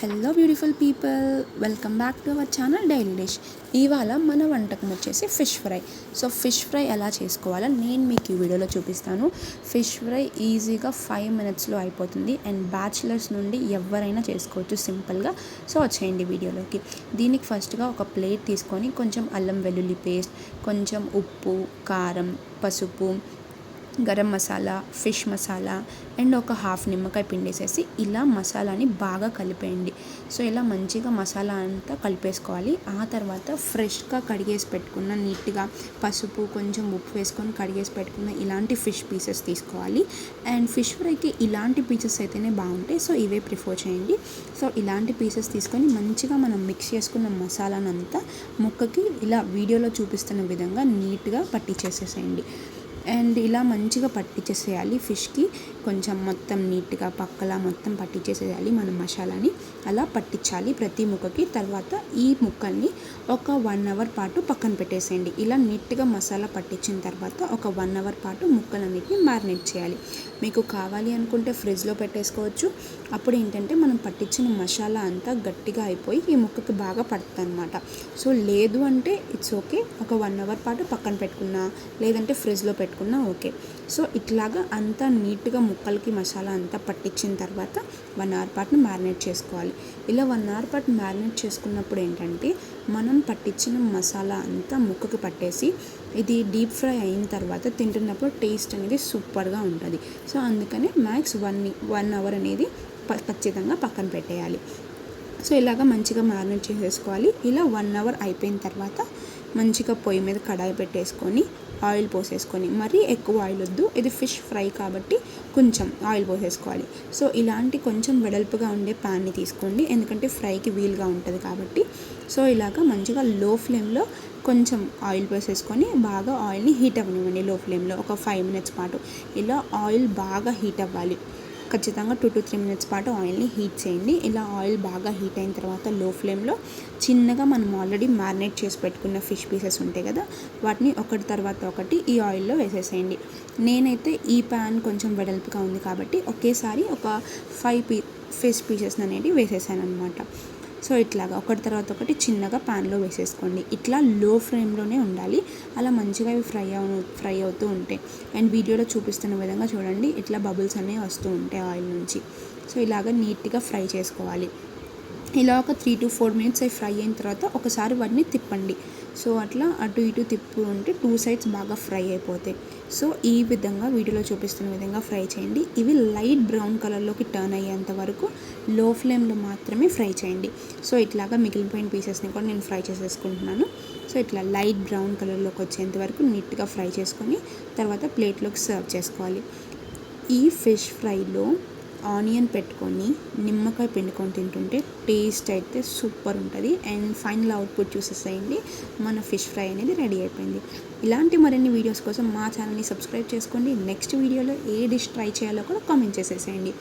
Hello beautiful people, welcome back to our channel daily dish. ఇవాళ మన వంటకం వచ్చేసి fish fry. So fish fry ఎలా చేసుకోవాలో నేను మీకు ఈ వీడియోలో చూపిస్తాను. ఫిష్ ఫ్రై ఈజీగా 5 minutesలో అయిపోతుంది అండ్ బ్యాచిలర్స్ నుండి ఎవరైనా చేసుకోవచ్చు సింపుల్గా. సో వచ్చేయండి వీడియోలోకి. దీనికి ఫస్ట్గా ఒక ప్లేట్ తీసుకొని కొంచెం అల్లం వెల్లుల్లి పేస్ట్, కొంచెం ఉప్పు, కారం, పసుపు, గరం మసాలా, ఫిష్ మసాలా అండ్ ఒక హాఫ్ నిమ్మకాయ పిండేసేసి ఇలా మసాలాని బాగా కలిపేయండి. సో ఇలా మంచిగా మసాలా అంతా కలిపేసుకోవాలి. ఆ తర్వాత ఫ్రెష్గా కడిగేసి పెట్టుకున్న నీట్గా పసుపు కొంచెం ఉప్పు వేసుకొని కడిగేసి పెట్టుకున్న ఇలాంటి ఫిష్ పీసెస్ తీసుకోవాలి. అండ్ ఫిష్ ఫ్రైకి ఇలాంటి పీసెస్ అయితేనే బాగుంటాయి, సో ఇవే ప్రిఫర్ చేయండి. సో ఇలాంటి పీసెస్ తీసుకొని మంచిగా మనం మిక్స్ చేసుకున్న మసాలానంతా ముక్కకి ఇలా వీడియోలో చూపిస్తున్న విధంగా నీట్గా పట్టించేసేసేయండి. అండ్ ఇలా మంచిగా పట్టించేసేయాలి. ఫిష్కి కొంచెం మొత్తం నీట్గా పక్కలా మొత్తం పట్టించేసేయాలి మనం మసాలాని. అలా పట్టించాలి ప్రతి ముక్కకి. తర్వాత ఈ ముక్కల్ని ఒక 1 hour పాటు పక్కన పెట్టేసేయండి. ఇలా నీట్గా మసాలా పట్టించిన తర్వాత ఒక 1 hour పాటు ముక్కలన్నిటిని మ్యారినేట్ చేయాలి. మీకు కావాలి అనుకుంటే ఫ్రిడ్జ్లో పెట్టేసుకోవచ్చు. అప్పుడు ఏంటంటే మనం పట్టించిన మసాలా అంతా గట్టిగా అయిపోయి ఈ ముక్కకి బాగా పడుతుంది అనమాట. సో లేదు అంటే ఇట్స్ ఓకే, ఒక 1 hour పాటు పక్కన పెట్టుకున్నా లేదంటే ఫ్రిడ్జ్లో పెట్టుకున్నా ఓకే. సో ఇట్లాగా అంతా నీట్గా ముక్కలకి మసాలా అంతా పట్టించిన తర్వాత 1 hour పాటు మ్యారినేట్ చేసుకోవాలి. ఇలా 1 hour పాటు మ్యారినేట్ చేసుకున్నప్పుడు ఏంటంటే మనం పట్టించిన మసాలా అంతా ముక్కకి పట్టేసి ఇది డీప్ ఫ్రై అయిన తర్వాత తింటున్నప్పుడు టేస్ట్ అనేది సూపర్గా ఉంటుంది. సో అందుకని మ్యాక్స్ 1 hour అనేది ఖచ్చితంగా పక్కన పెట్టేయాలి. సో ఇలాగ మంచిగా మ్యారినేట్ చేసేసుకోవాలి. ఇలా 1 hour అయిపోయిన తర్వాత మంచిగా పొయ్యి మీద కడాయి పెట్టేసుకొని ఆయిల్ పోసేసుకొని, మరీ ఎక్కువ ఆయిల్ వద్దు, ఇది ఫిష్ ఫ్రై కాబట్టి కొంచెం ఆయిల్ పోసేసుకోవాలి. సో ఇలాంటి కొంచెం వెడల్పుగా ఉండే ప్యాన్ని తీసుకోండి, ఎందుకంటే ఫ్రైకి వీలుగా ఉంటుంది కాబట్టి. సో ఇలాగ మంచిగా లో ఫ్లేమ్లో కొంచెం ఆయిల్ పోసేసుకొని బాగా ఆయిల్ని హీట్ అవ్వనివ్వండి. లో ఫ్లేమ్లో ఒక 5 minutes పాటు ఇలా ఆయిల్ బాగా హీట్ అవ్వాలి. ఖచ్చితంగా 2 to 3 minutes పాటు ఆయిల్ని హీట్ చేయండి. ఇలా ఆయిల్ బాగా హీట్ అయిన తర్వాత లో ఫ్లేమ్లో చిన్నగా మనం ఆల్రెడీ మ్యారినేట్ చేసి పెట్టుకున్న ఫిష్ పీసెస్ ఉంటాయి కదా, వాటిని ఒకటి తర్వాత ఒకటి ఈ ఆయిల్లో వేసేసేయండి. నేనైతే ఈ ప్యాన్ కొంచెం వెడల్పుగా ఉంది కాబట్టి ఒకేసారి ఒక 5 ఫిష్ పీసెస్ అనేవి వేసేసాను అనమాట. సో ఇట్లాగా ఒకటి తర్వాత ఒకటి చిన్నగా ప్యాన్లో వేసేసుకోండి. ఇట్లా లో ఫ్లేమ్లోనే ఉండాలి. అలా మంచిగా ఇవి ఫ్రై అవుతూ ఉంటాయి. అండ్ వీడియోలో చూపిస్తున్న విధంగా చూడండి, ఇట్లా బబుల్స్ అనేవి వస్తూ ఉంటాయి ఆయిల్ నుంచి. సో ఇలాగ నీట్గా ఫ్రై చేసుకోవాలి. ఇలా ఒక 3 to 4 minutes అవి ఫ్రై అయిన తర్వాత ఒకసారి వాటిని తిప్పండి. సో అట్లా అటు ఇటు తిప్పు ఉంటే 2 sides బాగా ఫ్రై అయిపోతాయి. సో ఈ విధంగా వీడియోలో చూపిస్తున్న విధంగా ఫ్రై చేయండి. ఇవి లైట్ బ్రౌన్ కలర్లోకి టర్న్ అయ్యేంత వరకు లో ఫ్లేమ్లో మాత్రమే ఫ్రై చేయండి. సో ఇట్లాగా మిగిలిపోయిన పీసెస్ని కూడా నేను ఫ్రై చేసేసుకుంటున్నాను. సో ఇట్లా లైట్ బ్రౌన్ కలర్లోకి వచ్చేంత వరకు నీట్గా ఫ్రై చేసుకొని తర్వాత ప్లేట్లోకి సర్వ్ చేసుకోవాలి. ఈ ఫిష్ ఫ్రైలో ఆనియన్ పెట్టుకొని నిమ్మకాయ పిండుకొని తింటుంటే టేస్ట్ అయితే సూపర్ ఉంటుంది. అండ్ ఫైనల్ అవుట్పుట్ చూసేసేయండి, మన ఫిష్ ఫ్రై అనేది రెడీ అయిపోయింది. ఇలాంటి మరిన్ని వీడియోస్ కోసం మా ఛానల్ని సబ్స్క్రైబ్ చేసుకోండి. నెక్స్ట్ వీడియోలో ఏ డిష్ ట్రై చేయాలో కూడా కామెంట్ చేసేసేయండి.